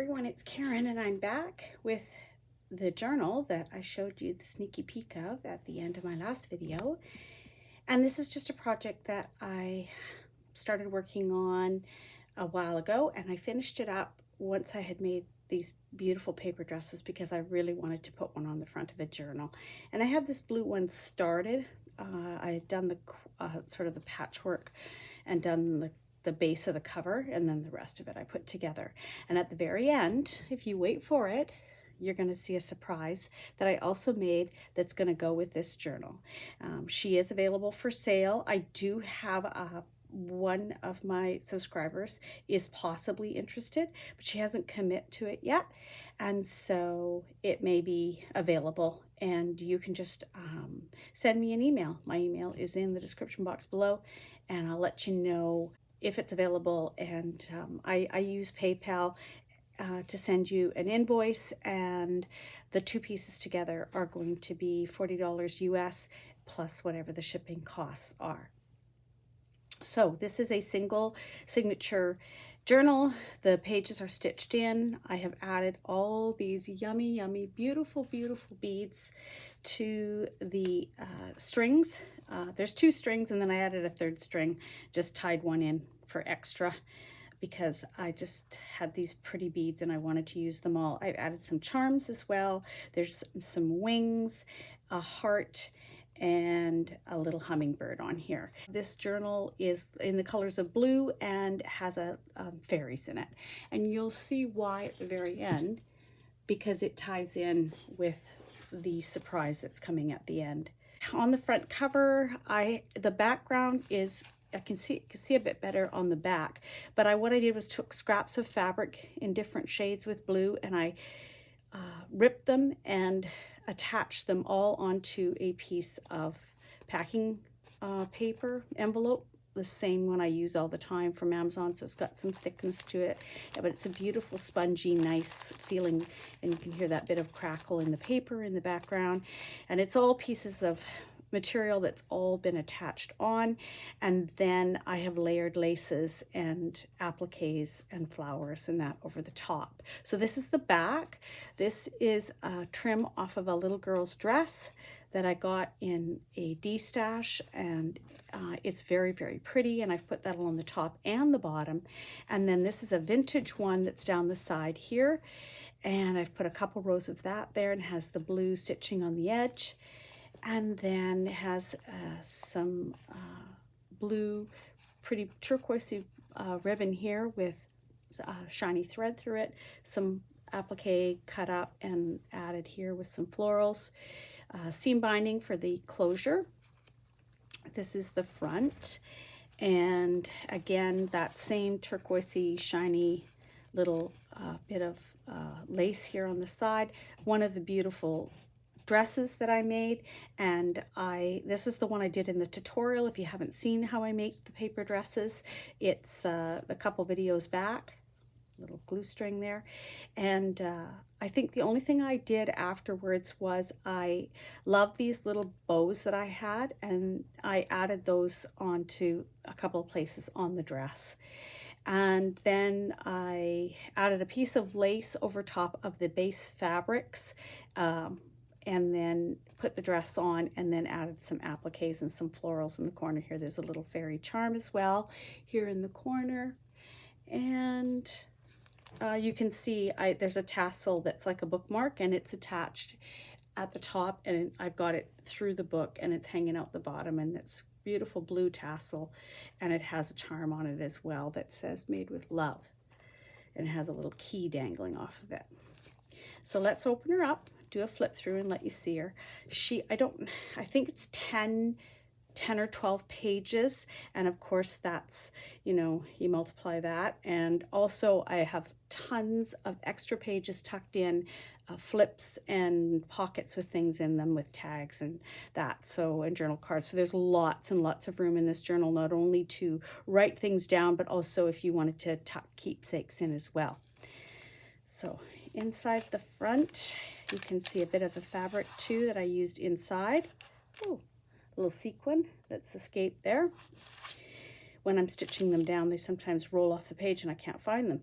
everyone, it's Karen and I'm back with the journal that I showed you the sneaky peek of at the end of my last video. And this is just a project that I started working on a while ago, and I finished it up once I had made these beautiful paper dresses because I really wanted to put one on the front of a journal. And I had this blue one started. I had done the sort of the patchwork and done the base of the cover, and then the rest of it I put together. And at the very end, if you wait for it, you're going to see a surprise that I also made that's going to go with this journal. She is available for sale. I do have one of my subscribers is possibly interested, but she hasn't commit to it yet, and so it may be available, and you can just send me an email. My email is in the description box below, and I'll let you know if it's available. And I use PayPal to send you an invoice, and the two pieces together are going to be $40 US plus whatever the shipping costs are. So this is a single signature journal. The pages are stitched in. I have added all these yummy, yummy, beautiful, beautiful beads to the strings. There's two strings, and then I added a third string, just tied one in for extra because I just had these pretty beads and I wanted to use them all. I've added some charms as well. There's some wings, a heart, and a little hummingbird on here. This journal is in the colors of blue and has a fairies in it. And you'll see why at the very end, because it ties in with the surprise that's coming at the end. On the front cover, the background is, I can see a bit better on the back, but what I did was took scraps of fabric in different shades with blue, and I ripped them and attached them all onto a piece of packing paper envelope, the same one I use all the time from Amazon, so it's got some thickness to it, but it's a beautiful spongy nice feeling, and you can hear that bit of crackle in the paper in the background. And it's all pieces of material that's all been attached on, and then I have layered laces and appliques and flowers and that over the top. So this is the back. This is a trim off of a little girl's dress that I got in a D-stash, and it's very, very pretty, and I've put that on the top and the bottom. And then this is a vintage one that's down the side here, and I've put a couple rows of that there, and has the blue stitching on the edge. And then it has some blue, pretty turquoisey ribbon here with shiny thread through it, some applique cut up and added here with some florals, seam binding for the closure. This is the front, and again, that same turquoisey, shiny little bit of lace here on the side. One of the beautiful dresses that I made, and this is the one I did in the tutorial. If you haven't seen how I make the paper dresses, it's a couple videos back. Little glue string there. And I think the only thing I did afterwards was I love these little bows that I had, and I added those onto a couple of places on the dress. And then I added a piece of lace over top of the base fabrics, and then put the dress on, and then added some appliques and some florals in the corner here. There's a little fairy charm as well here in the corner. And you can see there's a tassel that's like a bookmark, and it's attached at the top, and I've got it through the book, and it's hanging out the bottom, and it's beautiful blue tassel, and it has a charm on it as well that says made with love, and it has a little key dangling off of it. So let's open her up, do a flip through and let you see her. I think it's 10 or 12 pages, and of course that's, you multiply that. And also I have tons of extra pages tucked in, flips and pockets with things in them with tags and that, and journal cards. So there's lots and lots of room in this journal, not only to write things down, but also if you wanted to tuck keepsakes in as well. So inside the front, you can see a bit of the fabric too that I used inside. Oh, a little sequin that's escaped there. When I'm stitching them down, they sometimes roll off the page and I can't find them.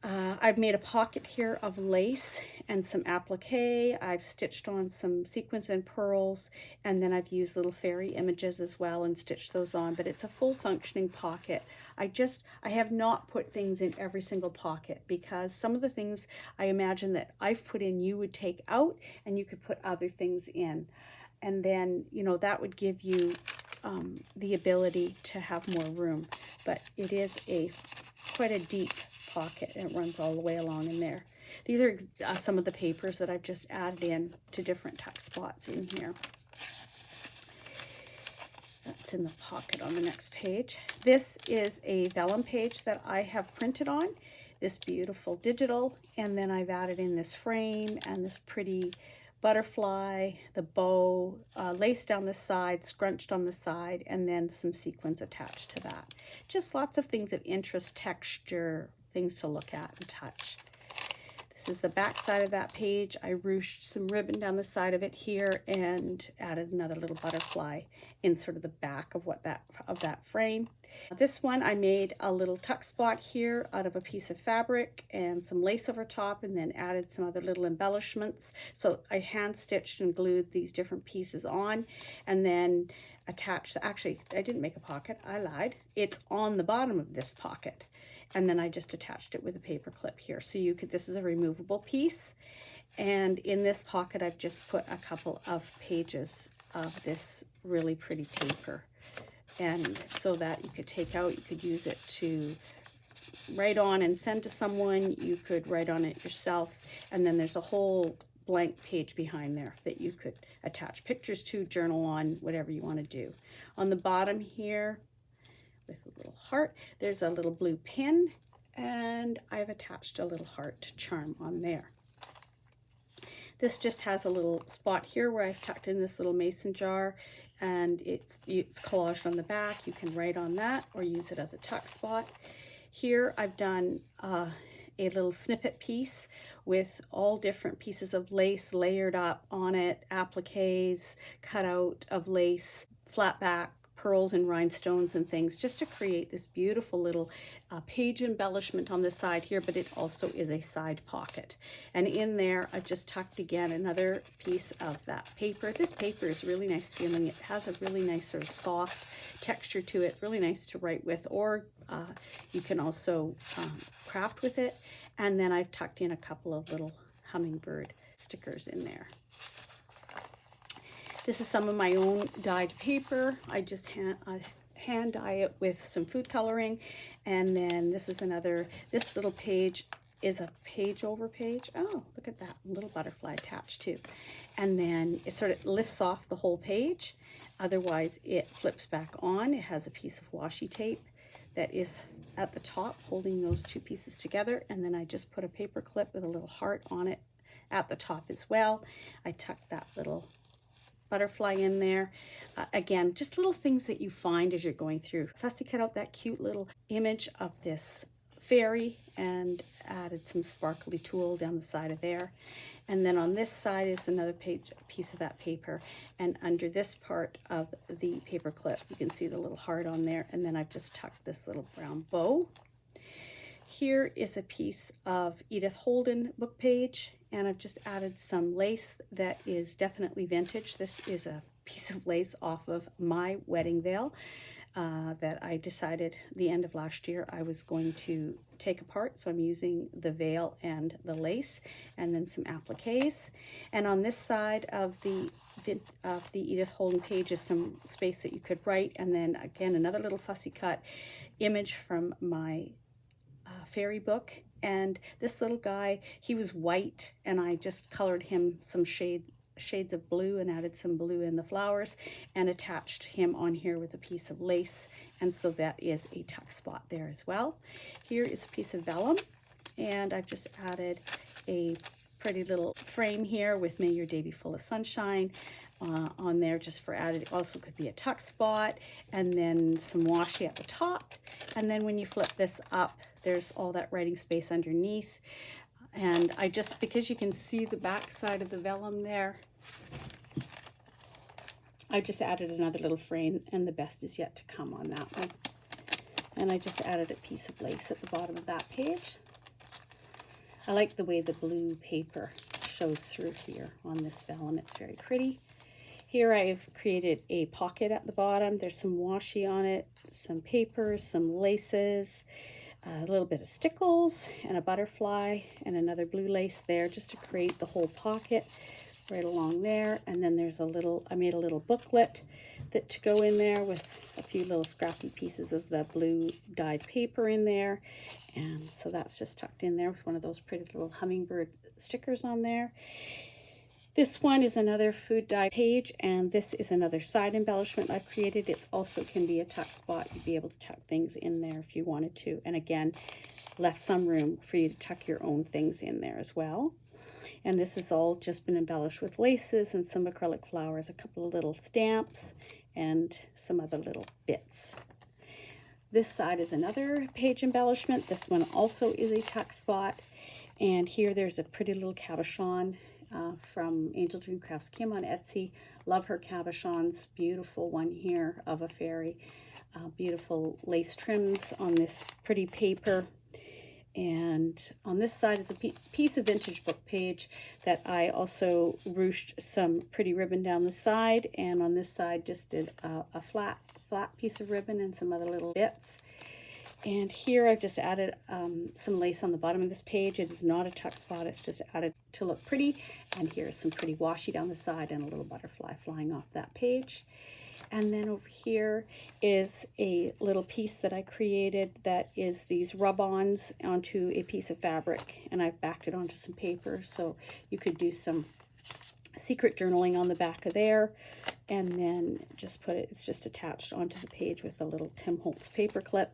I've made a pocket here of lace and some applique. I've stitched on some sequins and pearls, and then I've used little fairy images as well and stitched those on, but it's a full functioning pocket. I have not put things in every single pocket because some of the things I imagine that I've put in you would take out and you could put other things in. And then, you know, that would give you the ability to have more room. But it is quite a deep pocket, and it runs all the way along in there. These are some of the papers that I've just added in to different tuck spots in here. That's in the pocket on the next page. This is a vellum page that I have printed on, this beautiful digital, and then I've added in this frame and this pretty butterfly, the bow, lace down the side, scrunched on the side, and then some sequins attached to that. Just lots of things of interest, texture, things to look at and touch. This is the back side of that page. I ruched some ribbon down the side of it here and added another little butterfly in sort of the back of that frame. This one I made a little tuck spot here out of a piece of fabric and some lace over top, and then added some other little embellishments. So I hand stitched and glued these different pieces on, and then attached. Actually, I didn't make a pocket, I lied. It's on the bottom of this pocket. And then I just attached it with a paper clip here. So this is a removable piece. And in this pocket, I've just put a couple of pages of this really pretty paper. And so that you could take out, you could use it to write on and send to someone. You could write on it yourself. And then there's a whole blank page behind there that you could attach pictures to, journal on, whatever you want to do. On the bottom here, with a little heart, there's a little blue pin, and I've attached a little heart charm on there. This just has a little spot here where I've tucked in this little mason jar, and it's collaged on the back. You can write on that or use it as a tuck spot. Here I've done a little snippet piece with all different pieces of lace layered up on it, appliques, cut out of lace, flat back, pearls and rhinestones and things, just to create this beautiful little page embellishment on the side here, but it also is a side pocket. And in there, I've just tucked again another piece of that paper. This paper is really nice feeling. It has a really nice sort of soft texture to it, really nice to write with, or you can also craft with it. And then I've tucked in a couple of little hummingbird stickers in there. This is some of my own dyed paper. I just hand dye it with some food coloring. And then this is this little page is a page over page. Oh, look at that little butterfly attached too. And then it sort of lifts off the whole page. Otherwise it flips back on. It has a piece of washi tape that is at the top holding those two pieces together. And then I just put a paper clip with a little heart on it at the top as well. I tucked that little butterfly in there. Again, just little things that you find as you're going through. Fussy cut out that cute little image of this fairy and added some sparkly tulle down the side of there. And then on this side is another piece of that paper. And under this part of the paper clip, you can see the little heart on there. And then I've just tucked this little brown bow. Here is a piece of Edith Holden book page, and I've just added some lace that is definitely vintage. This is a piece of lace off of my wedding veil that I decided the end of last year I was going to take apart. So I'm using the veil and the lace, and then some appliques. And on this side of the Edith Holden page is some space that you could write, and then again another little fussy cut image from my fairy book. And this little guy, he was white, and I just colored him some shades of blue and added some blue in the flowers and attached him on here with a piece of lace, and so that is a tuck spot there as well. Here is a piece of vellum, and I've just added a pretty little frame here with May Your Day Be Full of Sunshine on there, just for added. It also could be a tuck spot, and then some washi at the top. And then when you flip this up, there's all that writing space underneath. And I just, because you can see the back side of the vellum there, I just added another little frame, and the best is yet to come on that one. And I just added a piece of lace at the bottom of that page. I like the way the blue paper shows through here on this vellum. It's very pretty. Here I've created a pocket at the bottom. There's some washi on it, some paper, some laces, a little bit of stickles, and a butterfly, and another blue lace there just to create the whole pocket right along there. And then there's I made a little booklet to go in there with a few little scrappy pieces of the blue dyed paper in there. And so that's just tucked in there with one of those pretty little hummingbird stickers on there. This one is another food dye page, and this is another side embellishment I've created. It also can be a tuck spot. You'd be able to tuck things in there if you wanted to. And again, left some room for you to tuck your own things in there as well. And this has all just been embellished with laces and some acrylic flowers, a couple of little stamps, and some other little bits. This side is another page embellishment. This one also is a tuck spot. And here there's a pretty little cabochon from Angel Dream Crafts Kim on Etsy. Love her cabochons. Beautiful one here of a fairy. Beautiful lace trims on this pretty paper. And on this side is a piece of vintage book page that I also ruched some pretty ribbon down the side. And on this side just did a flat piece of ribbon and some other little bits. And here I've just added some lace on the bottom of this page. It is not a tuck spot, it's just added to look pretty. And here's some pretty washi down the side and a little butterfly flying off that page. And then over here is a little piece that I created that is these rub-ons onto a piece of fabric. And I've backed it onto some paper, so you could do some secret journaling on the back of there. And then just it's just attached onto the page with a little Tim Holtz paper clip.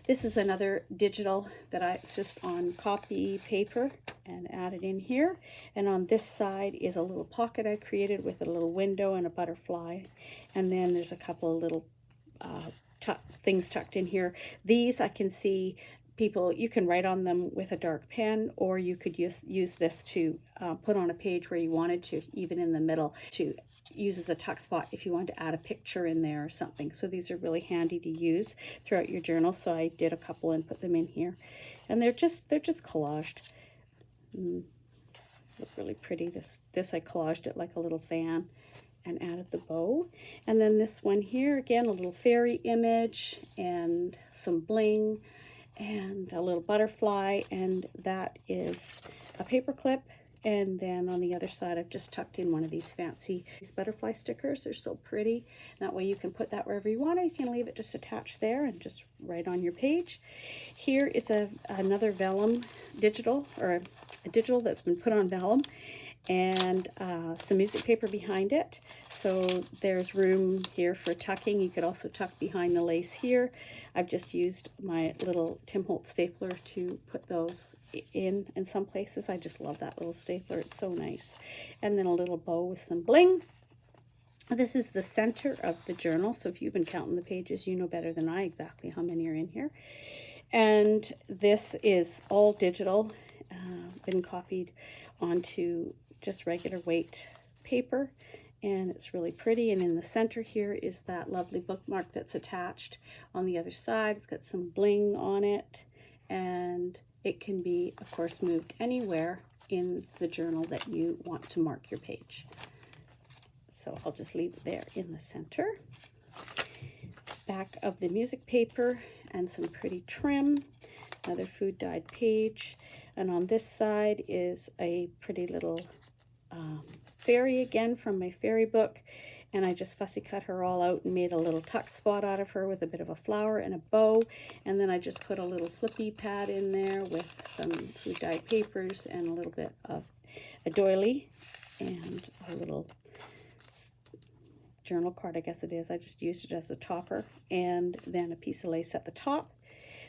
This is another digital that it's just on copy paper and added in here. And on this side is a little pocket I created with a little window and a butterfly. And then there's a couple of little things tucked in here. These I can see you can write on them with a dark pen, or you could use this to put on a page where you wanted to, even in the middle, to use as a tuck spot if you want to add a picture in there or something. So these are really handy to use throughout your journal. So I did a couple and put them in here, and they're just collaged. Look really pretty. This I collaged it like a little fan and added the bow. And then this one here, again, a little fairy image and some bling and a little butterfly, and that is a paper clip. And then on the other side I've just tucked in one of these butterfly stickers. They're so pretty. That way you can put that wherever you want, or you can leave it just attached there and just write on your page. Here is another vellum digital, or a digital that's been put on vellum, and some music paper behind it. So there's room here for tucking. You could also tuck behind the lace here. I've just used my little Tim Holtz stapler to put those in some places. I just love that little stapler. It's so nice. And then a little bow with some bling. This is the center of the journal. So if you've been counting the pages, you know better than I exactly how many are in here. And this is all digital, been copied onto just regular weight paper, and it's really pretty. And in the center here is that lovely bookmark that's attached. On the other side, it's got some bling on it, and it can be, of course, moved anywhere in the journal that you want to mark your page. So I'll just leave it there in the center. Back of the music paper and some pretty trim, another food dyed page. And on this side is a pretty little fairy again from my fairy book, and I just fussy cut her all out and made a little tuck spot out of her with a bit of a flower and a bow. And then I just put a little flippy pad in there with some food dyed papers and a little bit of a doily and a little journal card, I guess it is. I just used it as a topper, and then a piece of lace at the top.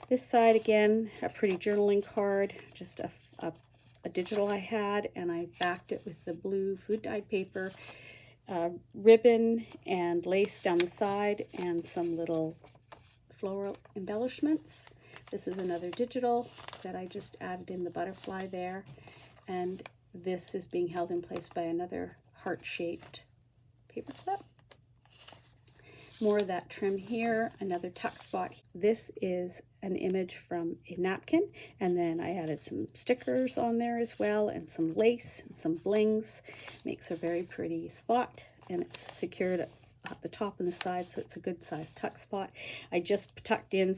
This side again, a pretty journaling card, just a digital I had, and I backed it with the blue food dyed paper, ribbon and lace down the side, and some little floral embellishments. This is another digital that I just added in the butterfly there, and this is being held in place by another heart-shaped paper clip. More of that trim here, another tuck spot. This is an image from a napkin, and then I added some stickers on there as well, and some lace and some blings. Makes a very pretty spot, and it's secured at the top and the side, so it's a good sized tuck spot. I just tucked in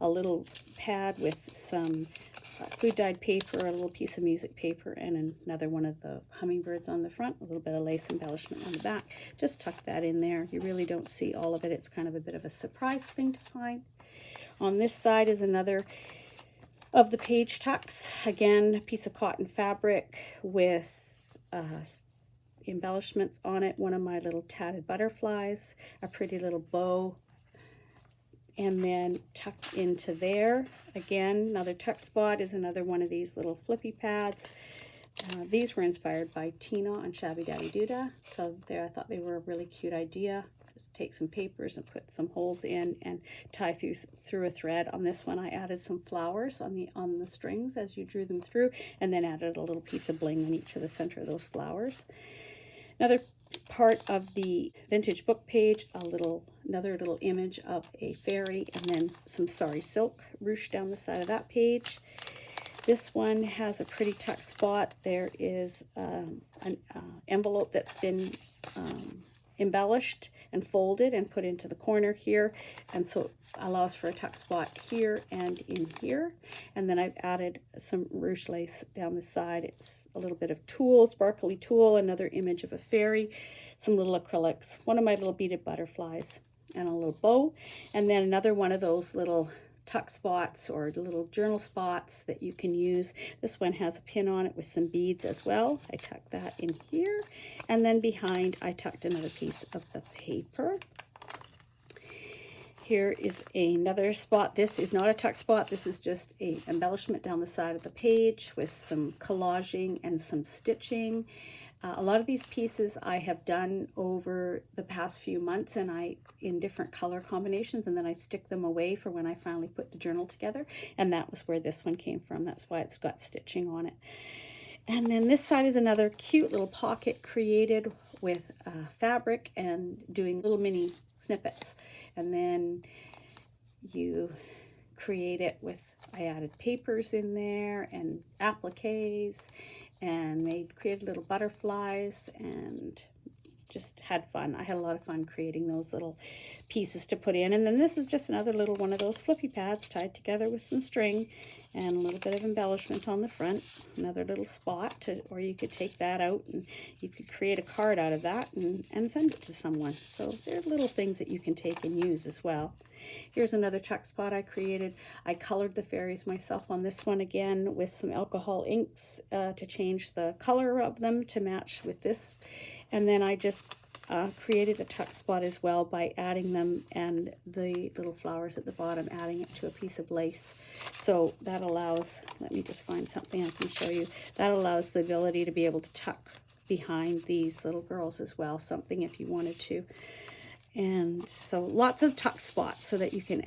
a little pad with some food dyed paper, a little piece of music paper, and another one of the hummingbirds on the front, a little bit of lace embellishment on the back. Just tuck that in there. You really don't see all of it. It's kind of a bit of a surprise thing to find. On this side is another of the page tucks. Again, a piece of cotton fabric with embellishments on it. One of my little tatted butterflies, a pretty little bow, and then tucked into there. Again, another tuck spot is another one of these little flippy pads. These were inspired by Tina on Shabby Daddy Doodah. So there, I thought they were a really cute idea. Just take some papers and put some holes in and tie through a thread. On this one, I added some flowers on the strings as you drew them through, and then added a little piece of bling on each of the center of those flowers. Another part of the vintage book page, another little image of a fairy, and then some sari silk ruched down the side of that page. This one has a pretty tuck spot. There is an envelope that's been embellished and folded and put into the corner here, and so it allows for a tuck spot here and in here. And then I've added some ruche lace down the side. It's a little bit of tulle, sparkly tulle, another image of a fairy, some little acrylics, one of my little beaded butterflies, and a little bow, and then another one of those little tuck spots or little journal spots that you can use. This one has a pin on it with some beads as well. I tucked that in here, and then behind I tucked another piece of the paper. Here is another spot. This is not a tuck spot. This is just a embellishment down the side of the page with some collaging and some stitching. A lot of these pieces I have done over the past few months, and in different color combinations, and then I stick them away for when I finally put the journal together, and that was where this one came from. That's why it's got stitching on it. And then this side is another cute little pocket created with fabric and doing little mini snippets, and then you create it with, I added papers in there and appliques, and created little butterflies, and just had fun. I had a lot of fun creating those little pieces to put in. And then this is just another little one of those flippy pads tied together with some string and a little bit of embellishment on the front. Another little spot, or you could take that out and you could create a card out of that and send it to someone. So they're little things that you can take and use as well. Here's another tuck spot I created. I colored the fairies myself on this one again with some alcohol inks to change the color of them to match with this. And then I just created a tuck spot as well by adding them, and the little flowers at the bottom, adding it to a piece of lace. So that allows, let me just find something I can show you, that allows the ability to be able to tuck behind these little girls as well, something if you wanted to. And so lots of tuck spots so that you can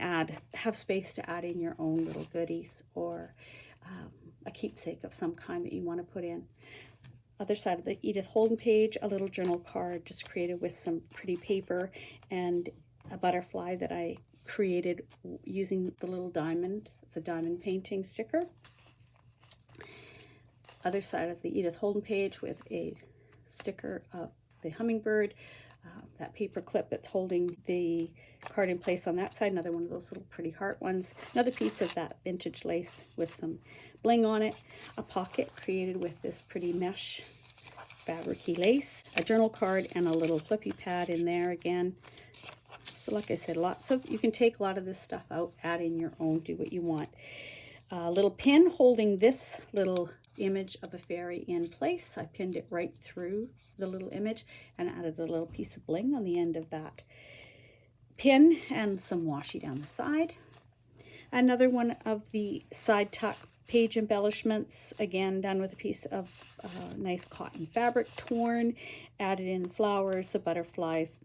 have space to add in your own little goodies, or a keepsake of some kind that you want to put in. Other side of the Edith Holden page, a little journal card just created with some pretty paper and a butterfly that I created using the little diamond. It's a diamond painting sticker. Other side of the Edith Holden page with a sticker of the hummingbird, that paper clip that's holding the card in place on that side, another one of those little pretty heart ones, another piece of that vintage lace with some bling on it, a pocket created with this pretty mesh fabric-y lace, a journal card, and a little flippy pad in there again. So like I said, you can take a lot of this stuff out, add in your own, do what you want. A little pin holding this little image of a fairy in place. I pinned it right through the little image and added a little piece of bling on the end of that pin and some washi down the side. Another one of the side tuck page embellishments, again done with a piece of nice cotton fabric, torn, added in flowers, the butterflies,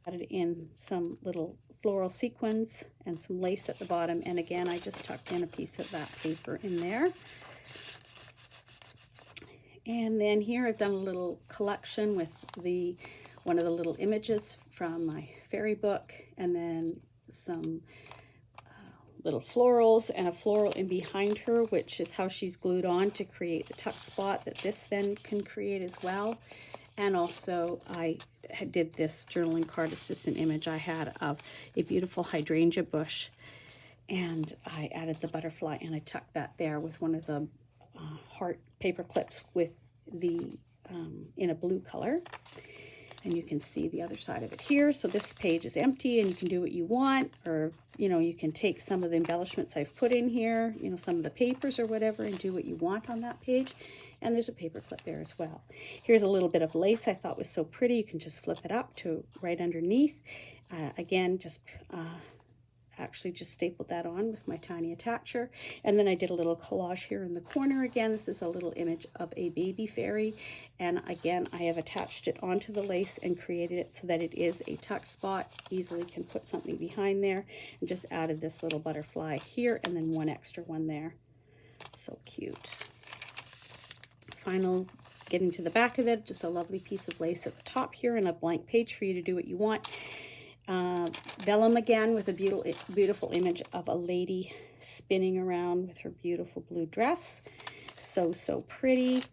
added in some little floral sequins and some lace at the bottom, and again I just tucked in a piece of that paper in there. And then here I've done a little collection with one of the little images from my fairy book, and then some little florals and a floral in behind her, which is how she's glued on to create the tuck spot that this then can create as well. And also I did this journaling card. It's just an image I had of a beautiful hydrangea bush, and I added the butterfly and I tucked that there with one of the heart paper clips with the in a blue color. And you can see the other side of it here. So this page is empty and you can do what you want, or, you know, you can take some of the embellishments I've put in here, you know, some of the papers or whatever, and do what you want on that page. And there's a paper clip there as well. Here's a little bit of lace I thought was so pretty. You can just flip it up to right underneath. Again, just actually just stapled that on with my tiny attacher. And then I did a little collage here in the corner. Again, this is a little image of a baby fairy. And again, I have attached it onto the lace and created it so that it is a tuck spot. Easily can put something behind there, and just added this little butterfly here and then one extra one there. So cute. Final, getting to the back of it, just a lovely piece of lace at the top here and a blank page for you to do what you want. Vellum again with a beautiful image of a lady spinning around with her beautiful blue dress. So pretty.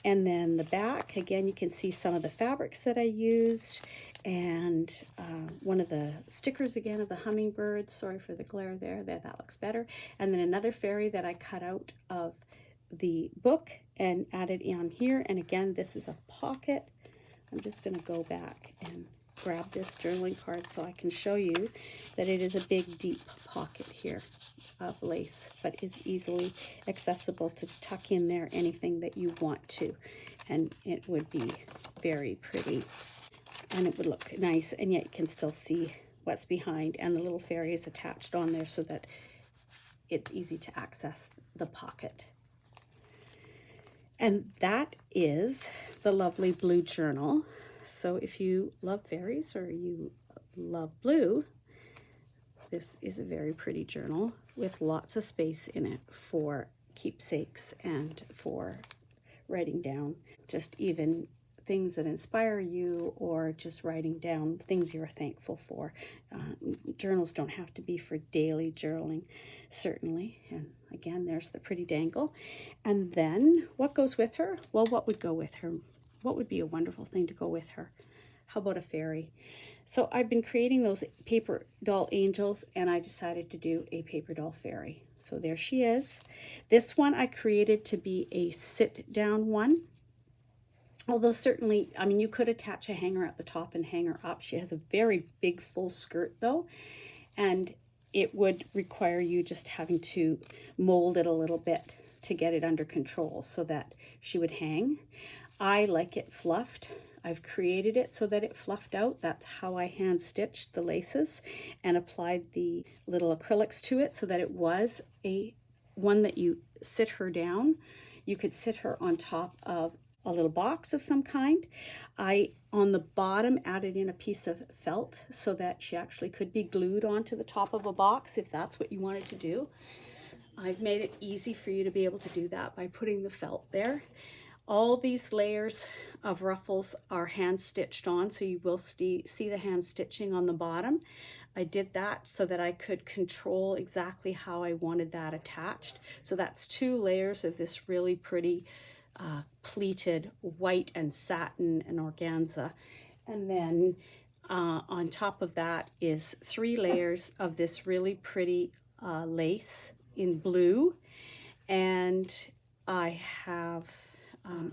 And then the back, again, you can see some of the fabrics that I used, and one of the stickers again of the hummingbird. Sorry for the glare there, that looks better. And then another fairy that I cut out of the book and added on here. And again, this is a pocket. I'm just going to go back and grab this journaling card so I can show you that it is a big deep pocket here of lace, but is easily accessible to tuck in there anything that you want to, and it would be very pretty and it would look nice, and yet you can still see what's behind, and the little fairy is attached on there so that it's easy to access the pocket. And that is the lovely blue journal. So if you love fairies or you love blue, this is a very pretty journal with lots of space in it for keepsakes and for writing down just even things that inspire you, or just writing down things you're thankful for. Journals don't have to be for daily journaling, certainly. And again, there's the pretty dangle. And then what goes with her? Well, what would go with her? What would be a wonderful thing to go with her? How about a fairy? So I've been creating those paper doll angels, and I decided to do a paper doll fairy. So there she is. This one I created to be a sit down one. Although certainly, I mean, you could attach a hanger at the top and hang her up. She has a very big full skirt though, and it would require you just having to mold it a little bit to get it under control so that she would hang. I like it fluffed. I've created it so that it fluffed out. That's how I hand stitched the laces and applied the little acrylics to it so that it was a one that you sit her down. You could sit her on top of a little box of some kind. I, on the bottom, added in a piece of felt so that she actually could be glued onto the top of a box if that's what you wanted to do. I've made it easy for you to be able to do that by putting the felt there. All these layers of ruffles are hand stitched on, so you will see the hand stitching on the bottom. I did that so that I could control exactly how I wanted that attached. So that's 2 layers of this really pretty pleated white and satin and organza. And then on top of that is 3 layers of this really pretty lace in blue. And I have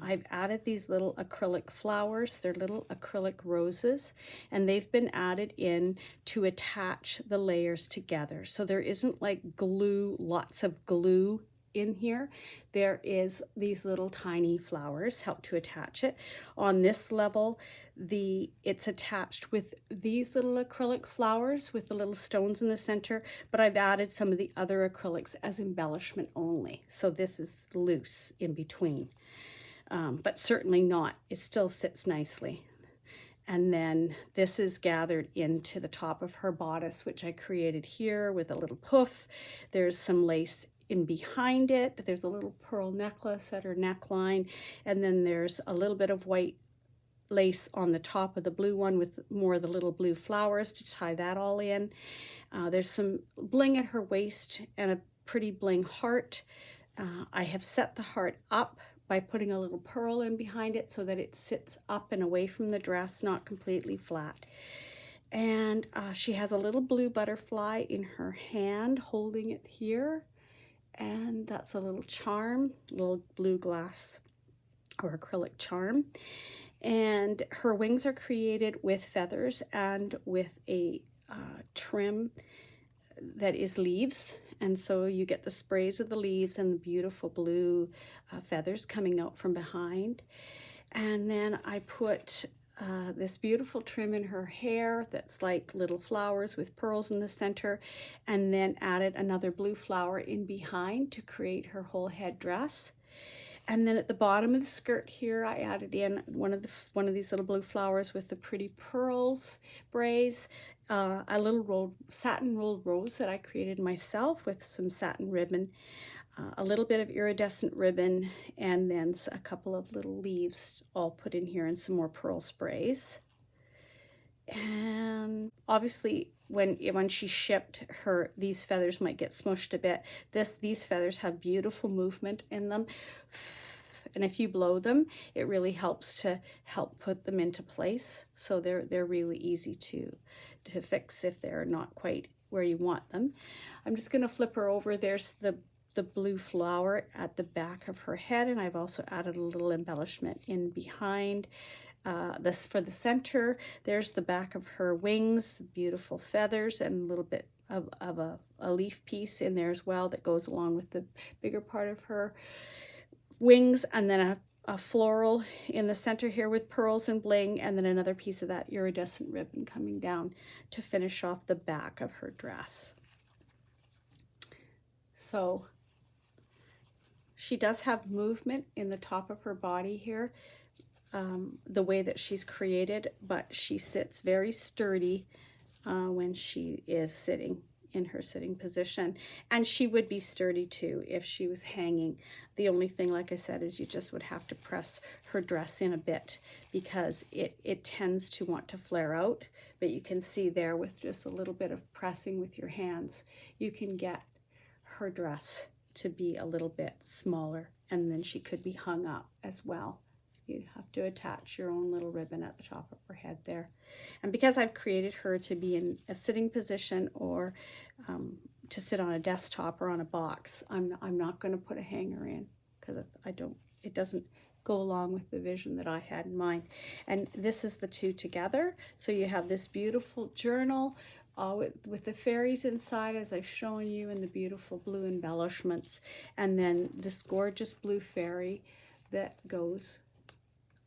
I've added these little acrylic flowers. They're little acrylic roses, and they've been added in to attach the layers together. So there isn't like glue, lots of glue in here. There is these little tiny flowers help to attach it. On this level, it's attached with these little acrylic flowers with the little stones in the center, but I've added some of the other acrylics as embellishment only. So this is loose in between. But certainly not. It still sits nicely. And then this is gathered into the top of her bodice, which I created here with a little poof. There's some lace in behind it. There's a little pearl necklace at her neckline. And then there's a little bit of white lace on the top of the blue one with more of the little blue flowers to tie that all in. There's some bling at her waist and a pretty bling heart. I have set the heart up by putting a little pearl in behind it so that it sits up and away from the dress, not completely flat. And she has a little blue butterfly in her hand holding it here. And that's a little charm, little blue glass or acrylic charm. And her wings are created with feathers and with a trim that is leaves. And so you get the sprays of the leaves and the beautiful blue feathers coming out from behind. And then I put this beautiful trim in her hair that's like little flowers with pearls in the center, and then added another blue flower in behind to create her whole headdress. And then at the bottom of the skirt here, I added in one of these little blue flowers with the pretty pearls, sprays, a little satin rolled rose that I created myself with some satin ribbon, a little bit of iridescent ribbon, and then a couple of little leaves all put in here and some more pearl sprays. And obviously when she shipped her, these feathers might get smushed a bit. These feathers have beautiful movement in them. And if you blow them, it really helps to help put them into place. So they're really easy to fix if they're not quite where you want them. I'm just going to flip her over. There's the blue flower at the back of her head, and I've also added a little embellishment in behind. This for the center, there's the back of her wings, beautiful feathers, and a little bit of a leaf piece in there as well that goes along with the bigger part of her wings, and then a floral in the center here with pearls and bling, and then another piece of that iridescent ribbon coming down to finish off the back of her dress. So she does have movement in the top of her body here, the way that she's created, but she sits very sturdy when she is sitting in her sitting position. And she would be sturdy too if she was hanging. The only thing, like I said, is you just would have to press her dress in a bit because it tends to want to flare out. But you can see there with just a little bit of pressing with your hands, you can get her dress to be a little bit smaller, and then she could be hung up as well. You have to attach your own little ribbon at the top of her head there. And because I've created her to be in a sitting position or to sit on a desktop or on a box, I'm not going to put a hanger in because it doesn't go along with the vision that I had in mind. And this is the two together. So you have this beautiful journal with the fairies inside, as I've shown you, and the beautiful blue embellishments, and then this gorgeous blue fairy that goes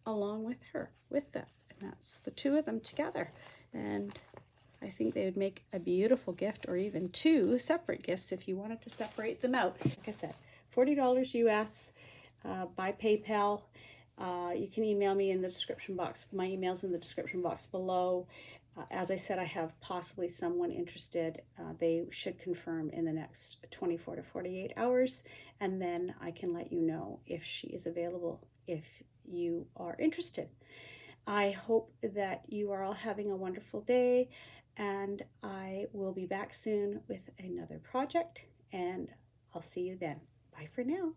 along with her, with that. And that's the two of them together. And I think they would make a beautiful gift, or even two separate gifts if you wanted to separate them out. Like I said, $40 US by PayPal. You can email me in the description box. My email's in the description box below. As I said, I have possibly someone interested. They should confirm in the next 24 to 48 hours, and then I can let you know if she is available, if you are interested. I hope that you are all having a wonderful day, and I will be back soon with another project, and I'll see you then. Bye for now.